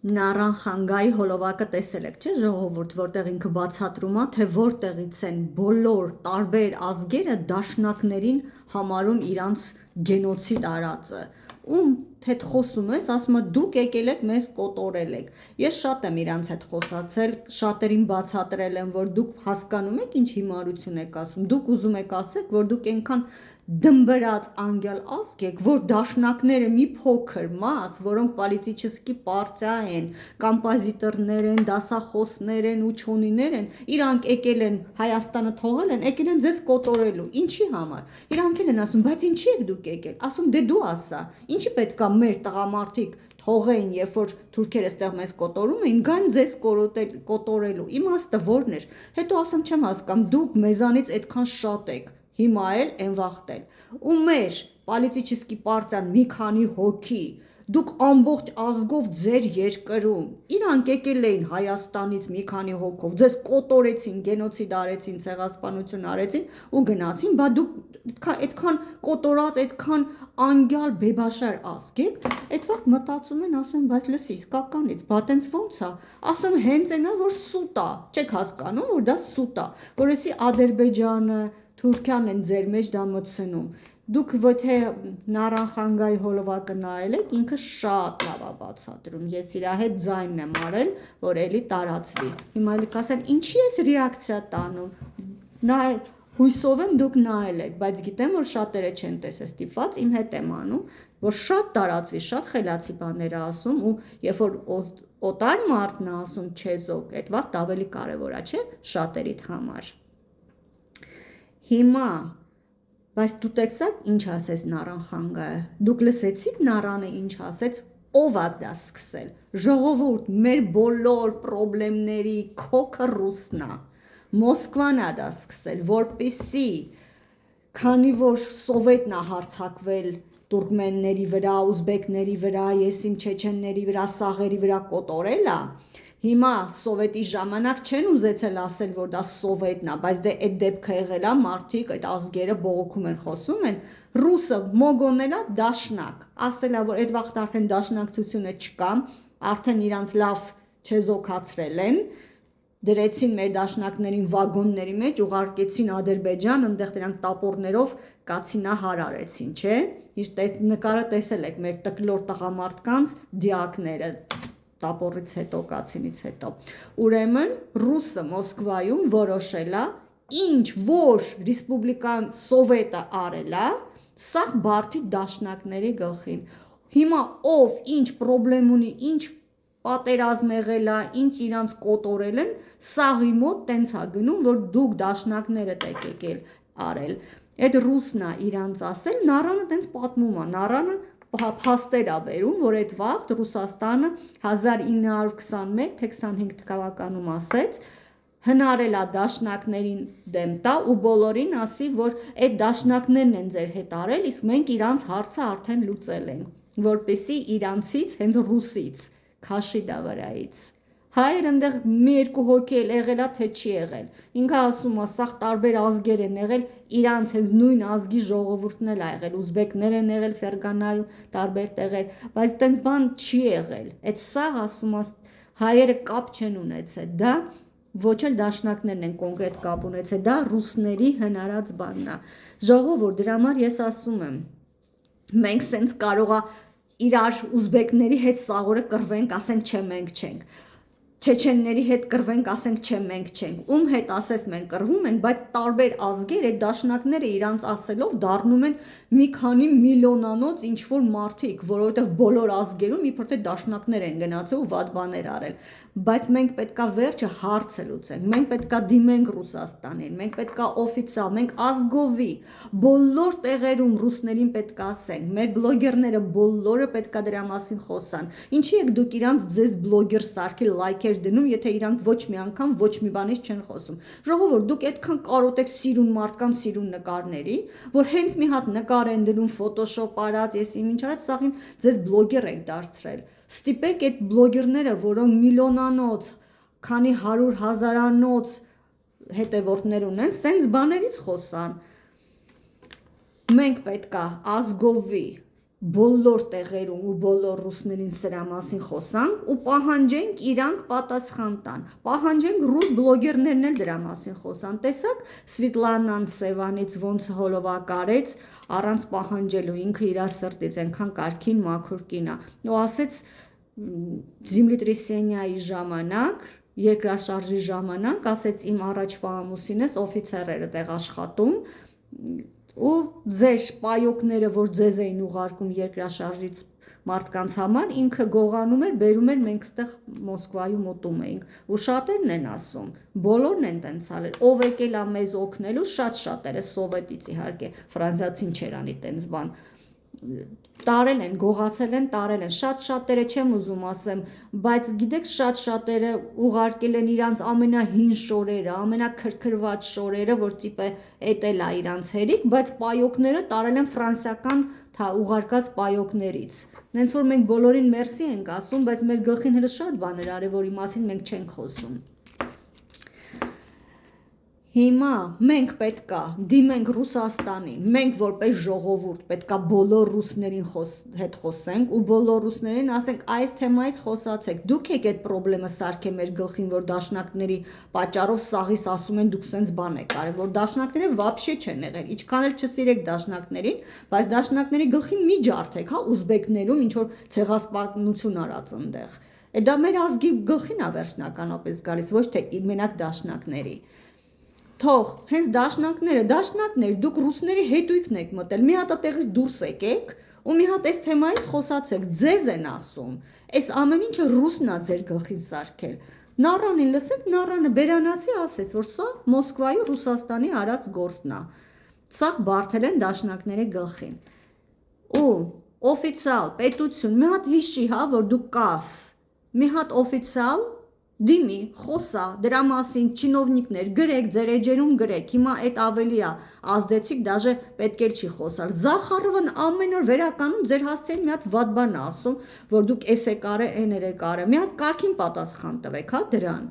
Նարան խանգայի հոլովակը տեսել եք, չէ՞ ժողովուրդ, որտեղ ինքը բացատրում է, թե որտեղից են բոլոր տարբեր ազգերը դաշնակներին համարում իրանց գենոցիդ արածը։ Ում հետ խոսում ես, ասում է դուք եկել եք մեզ կոտորել եք։ Ես շատ եմ իրանց հետ խոսացել, շատերին բացատրել եմ, որ դուք հասկանում եք ինչ հիմարություն եք ասում։ Դուք ուզում եք ասեք, որ դուք այնքան դմբրած անգյալ ազգ եք, որ դաշնակները մի փոքր մաս, որոնք պոլիտիչեսկի պարտիա են, կոմպոզիտորներ են, դասախոսներ են, ուչոնիներ են, իրանք եկել են Հայաստանը թողել են, եկել են ձեզ կոտորելու։ Ինչի համար։ Իրանք էլ են ասում, բայց ինչի եք դուք եկել։ Ասում դե դու ասա, ինչի պետքա մեր տղամարդիկ թողեին, երբ որ թուրքերը ստեղ մեզ կոտորում էին, գան ձեզ կոտորելու։ Իմաստը որն էր։ Հետո ասում չեմ հասկանում, դուք մեզանից այդքան շատ եք, հիմա էլ են վախտել։ Ու մեր պոլիտիչեսկի պարտիան մի քանի հոգի, դուք ամբողջ ազգով ձեր երկրում, իրանք եկել էին Հայաստանից մի քանի հոգով, ձեզ կոտորեցին, գենոցիդ արեցին, ցեղասպանություն արեցին ու գնացին, բա դուք այդքան կոտորած, այդքան անգյալ բեբաշար ազգ եք, այդ վաղ մտածում են, ասում են, բայց լսի, իսկականից, բա տենց ո՞նց է, ասում հենց այնա, որ սուտ է, չեք հասկանում, որ դա սուտ է, որովհետեւ Ադրբեջանը, Թուրքիան են ձեր մեջ դա մտցնում։ Դուք ոչ Նարան խանգայի հոլովակը նայել եք, ինքը շատ լավ է բացատրում։ Ես իր հետ ձայնն եմ արել, որ էլի տարածվի։ Հիմա էլի կասեն, ինչի ես ռեակցիա տանում։ Նա հույսով եմ դուք նայել եք, բայց գիտեմ, որ շատերը չեն տեսել ստիպված, իմ հետ եմ անում, որ շատ տարածվի, շատ խելացի բաներ է ասում ու երբ որ օտար մարդն է ասում չեզոք, այդ վաղ ավելի կարևոր է, չէ՞, շատերիդ համար։ Հիմա բայց դու տեսաք ինչ ասեց Նարան խանգայը։ Դուք լսեցիք Նարանը ինչ ասեց, ով ա դա սկսել։ Ժողովուրդ, մեր բոլոր խնդիրների քոքը ռուսն է։ Մոսկվան ա դա սկսել, որպեսզի քանի որ սովետն ա հարձակվել տուրկմենների վրա, ուզբեկների վրա, եսիմ չեչենների վրա, սաղերի վրա կոտորել ա, հիմա սովետի ժամանակ չեն ուզեցել ասել, որ դա սովետն է, բայց դե այդ դեպքը եղել է, մարդիկ այդ ազգերը բողոքում են, խոսում են, ռուսը մոգոնել է դաշնակ, ասել է, որ այդ վաղտ արդեն դաշնակցությունը չկա, արդեն իրանց լավ չեզոքացրել են, դրեցին մեր դաշնակներին վագոնների մեջ, ուղարկեցին Ադրբեջան, այնտեղ դրանք տապորներով կացինահար արեցին, չէ՞։ Նկարը տեսել եք մեր տկլոր տղամարդկանց դիակները տապորից հետո, կացինից հետո։ Ուրեմն ռուսը Մոսկվայում որոշել է, ինչ որ ռեսպուբլիկան սովետը արել է, սաղ բարդի դաշնակների գլխին։ Հիմա ով ինչ պրոբլեմ ունի, ինչ պատերազմ եղել է, ինչ իրանց կոտորել են, սաղի մոտ տենց է գնում, որ դուք դաշնակներդ եք եկել արել։ Այդ ռուսն է իրանց ասել, Նարանը տենց պատմում է, Նարանը փաստեր ա բերում, որ այդ վաղտ Ռուսաստանը 1921 թե 25 թվականում ասեց, հնարել է դաշնակներին դեմ տա ու բոլորին ասի, որ այդ դաշնակներն են ձեր հետ արել, իսկ մենք իրանց հարցը արդեն լուծել ենք, որպեսի իրանցից, հենց ռուսից, քաշի դա վրայից։ Հայեր ընդեղ մի երկու հոգի էլ եղել է, թե չի եղել։ Ինքը ասում է, սաղ տարբեր ազգեր են եղել, իրանց հենց նույն ազգի ժողովուրդն էլ ա եղել, ուզբեկներ են եղել Ֆերգանայում, տարբեր տեղեր, բայց տենց բան չի եղել։ Այդ սաղ ասում է, հայերը կապ չեն ունեցել, դա ոչ էլ դաշնակներն են կոնկրետ կապ ունեցել, դա ռուսների հնարած բանն է։ Ժողովուրդ, դրա համար ես ասում եմ, մենք սենց կարող է իրար ուզբեկների հետ սաղորը կռվենք, ասենք չէ մենք չենք։ Չեչենների հետ կռվենք, ասենք չէ մենք չենք, ում հետ ասես մենք կռվում ենք, բայց տարբեր ազգեր այդ դաշնակները իրանց ասելով դառնում են մի քանի միլիոնանոց ինչ որ մարդիկ, որովհետև բոլոր ազգերում իբր թե դաշնակներ են գնացել ու վատ բաներ արել, բայց մենք պետքա վերջը հարցը լուծենք, մենք պետքա դիմենք Ռուսաստանին, մենք պետքա օֆիցիալ, մենք ազգովի բոլոր տեղերում ռուսներին պետքա ասենք, մեր բլոգերները բոլորը պետքա դրա մասին խոսան, ինչի եք դուք իրանց ձեզ բլոգեր սարքի լայքեր դնում, եթե իրանք ոչ մի անգամ ոչ մի բանից չեն խոսում։ Ժողովուրդ, դուք այդքան կարոտ եք սիրուն մարդկանց սիրուն նկարների, որ հենց մի հատ նկար են դնում ֆոտոշոպ արած, ես ինչ արած, սաղին ձեզ բլոգեր եք դարձրել։ Ստիպեք այդ բլոգերները, որոնք միլիոնանոց, քանի 100,000-անոց հետևորդներ ունեն, սենց բաներից խոսան։ Մենք պետքա ազգովի բոլոր տեղերում ու բոլոր ռուսներին սրա մասին խոսանք ու պահանջենք իրանք պատասխան տան։ Պահանջենք ռուս բլոգերներն էլ դրա մասին խոսան։ Տեսակ Սվետլանան Սևանից ոնց հոլովակարեց առանց պահանջելու, ինքը իր սրտից այնքան կարքին մաքուր կին է։ Ու ասեց Զիմլիտրիսենյայի ժամանակ, երկրաշարժի ժամանակ, ասեց իմ առաջվա ամուսինս օֆիցեր էր այդտեղ աշխատում ու ձեր պայոկները, որ ձեզ էին ուղարկում երկրաշարժից մարդկանց համար, ինքը գողանում էր, բերում էր, մենք ստեղ Մոսկվայում ուտում էինք ու շատերն են ասում, բոլորն են տենց արել, ով եկել է մեզ օգնելու, շատ-շատերը սովետից իհարկե, ֆրանսիացին չէր անի տենց բան, տարել են, գողացել են, տարել են, շատ-շատերը չեմ ուզում ասեմ, բայց գիտեք շատ-շատերը ուղարկել են իրանց ամենահին շորերը, ամենակրկրված շորերը, որ տիպը էտել է իրանց հերիք, բայց պայոկները տարել են ֆրանսիական ուղարկած պայոկներից։ Նենց որ մենք բոլորին մերսի ենք ասում, բայց մեր գլխին հենց շատ բաներ արել, որի մասին մենք չենք խոսում։ Հիմա մենք պետքա դիմենք Ռուսաստանին, մենք որպես ժողովուրդ պետքա բոլոր ռուսներին հետ խոսենք ու բոլոր ռուսներին ասենք այս թեմայից խոսացեք, դուք եք այդ խնդրը սարքե մեր գլխին, որ դաշնակների պատճառով սաղից ասում են դուք սենց բան եք արել, որ դաշնակները վաբշե չեն եղել, ինչքան էլ չսիրեք դաշնակներին, բայց դաշնակների գլխին մի ջարդեք, հա, ուզբեկներում ինչ որ ցեղասպանություն արած այնտեղ։ Դա մեր ազգի գլխին է վերջնականապես գալիս, ոչ թե մենակ դաշնակների։ Թող, հենց դաշնակներ, դուք ռուսների հետույքն եք մտել, մի հատ այդտեղից դուրս եկեք ու մի հատ այս թեմայից խոսացեք, ձեզ են ասում, այս ամեն ինչը ռուսն է ձեր գլխից սարքել։ Նառանին լսեք, Նառանը բերանացի ասեց, որ սա Մոսկվայի Ռուսաստանի արած գործն է, սա բարթել են դաշնակների գլխին։ Ու օֆիցիալ պետություն, մի հատ հիշի, հա, որ դու կաս, մի հատ օֆիցիալ դիմի, խոսա, դրա մասին չինովնիկներ, գրեք, ձեր էջերում գրեք, հիմա այդ ավելի է ազդեցիկ, դաժե պետք էլ չի խոսալ։ Զախարովն ամեն օր վերականում ձեր հասցեին մի հատ վատ բան ասում, որ դուք էս եք արել, էն եք արել, մի հատ կարգին պատասխան տվեք, հա, դրան։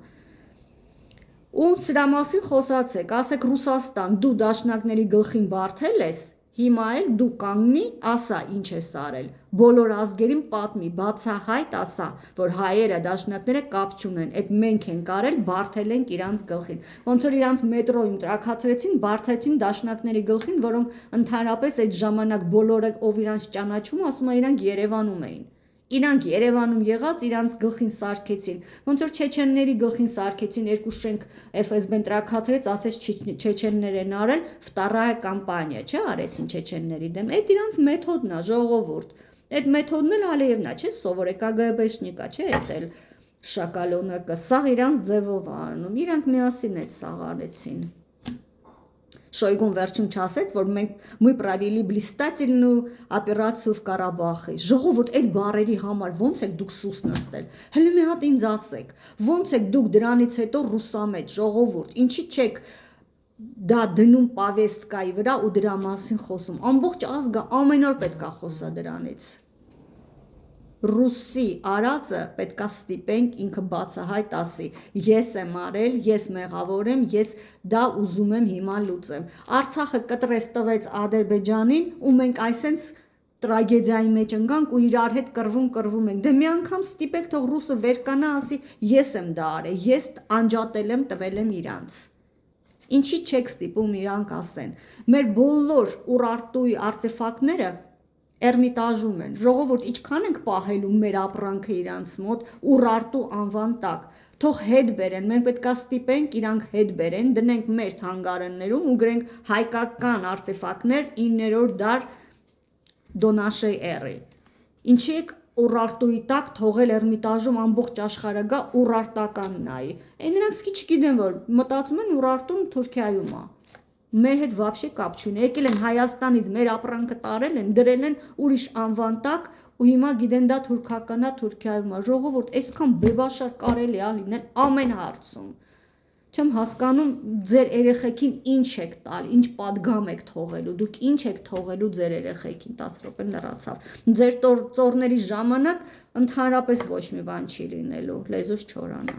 Ու սրա մասին խոսացեք, ասեք Ռուսաստան, դու դաշնակների գլխին բարթել ես, հիմա էլ դու կանգնի, ասա ինչ ես արել, բոլոր ազգերին պատմի, բացահայտ ասա, որ հայերը, դաշնակները կապ չունեն, այդ մենք ենք արել, բարթել ենք իրանց գլխին, ոնց որ իրանց մետրոյում տրաքացրեցին, բարթեցին դաշնակների գլխին, որոնք ընդհանրապես այդ ժամանակ բոլորը, ով իրանց ճանաչում, ասում է իրանք Երևանում էին, իրանք Երևանում եղած իրանց գլխին սարքեցին, ոնց որ չեչենների գլխին սարքեցին, երկու շենք FSB-ն տրաքացրեց, ասեց չեչեններ են արել, վտարայա կամպանիա, չէ, արեցին չեչենների դեմ, այդ իրանց մեթոդն է, ժողովուրդ, այդ մեթոդն էլ Ալիևն է, չէ, սովոր է, KGB-շնիկ է, չէ, այդ էլ շակալոնակը, սաղ իրանց ձևով արնում, իրանք միասին այդ սաղ արեցին։ Շոյգուն վերջում չասեց, որ մենք мы провели блистательную операцию в Ղարաբաղի։ Ժողովուրդ, այդ բառերի համար ո՞նց եք դուք սուս նստել։ Հələ մի հատ ինձ ասեք, ո՞նց եք դուք դրանից հետո ռուսամետ ժողովուրդ, ինչի չեք դա դնում պավեստկայի վրա ու դրա մասին խոսում։ Ամբողջ ազգը ամեն օր պետք է խոսա դրանից։ Ռուսի արածը պետքա ստիպենք ինքը բացահայտ ասի, ես եմ արել, ես մեղավոր եմ, ես դա ուզում եմ հիմա լուծեմ։ Արցախը կտրես տվեց Ադրբեջանին ու մենք այսենց տրագեդիայի մեջ ընկանք ու իրար հետ կռվում ենք։ Դե մի անգամ ստիպեք թող ռուսը վեր կանա ասի, ես եմ դա արել, ես անջատել եմ, տվել եմ իրանց։ Ինչի չեք ստիպում իրանք ասեն։ Մեր բոլոր Ուրարտուի արտեֆակտները Էրմիտաժում են, ժողովուրդ, ինչքան ենք պահելու մեր ապրանքը իրանց մոտ Ուրարտու անվան տակ, թող հետ բերեն, մենք պետքա ստիպենք իրանք հետ բերեն, դնենք մեր թանգարաններում ու գրենք հայկական արտեֆակտներ 9-րդ դար Դոնաշեի էրի։ Ինչի եք Ուրարտուի տակ թողել Էրմիտաժում ամբողջ աշխարհը գա ուրարտական նայի։ Այն նրանք սկի չգիտեն, որ մտածում են Ուրարտուն Թուրքիայում է։ Մեր հետ вообще կապ չունի, եկել են Հայաստանից մեր ապրանքը տարել են, դրել են ուրիշ անվան տակ ու հիմա գիտեն դա թուրքական է, Թուրքիայում է, ժողովուրդ, այսքան բեբաշար կարելի է լինել ամեն հարցում։ Չեմ հասկանում ձեր երեխեքին ինչ եք տալ, ինչ պատգամ եք թողելու, դուք ինչ եք թողելու ձեր երեխեքին, 10 րոպե լրացավ։ Ձեր ծորների ժամանակ ընդհանրապես ոչ մի բան չի լինելու, լեզուս չորանա։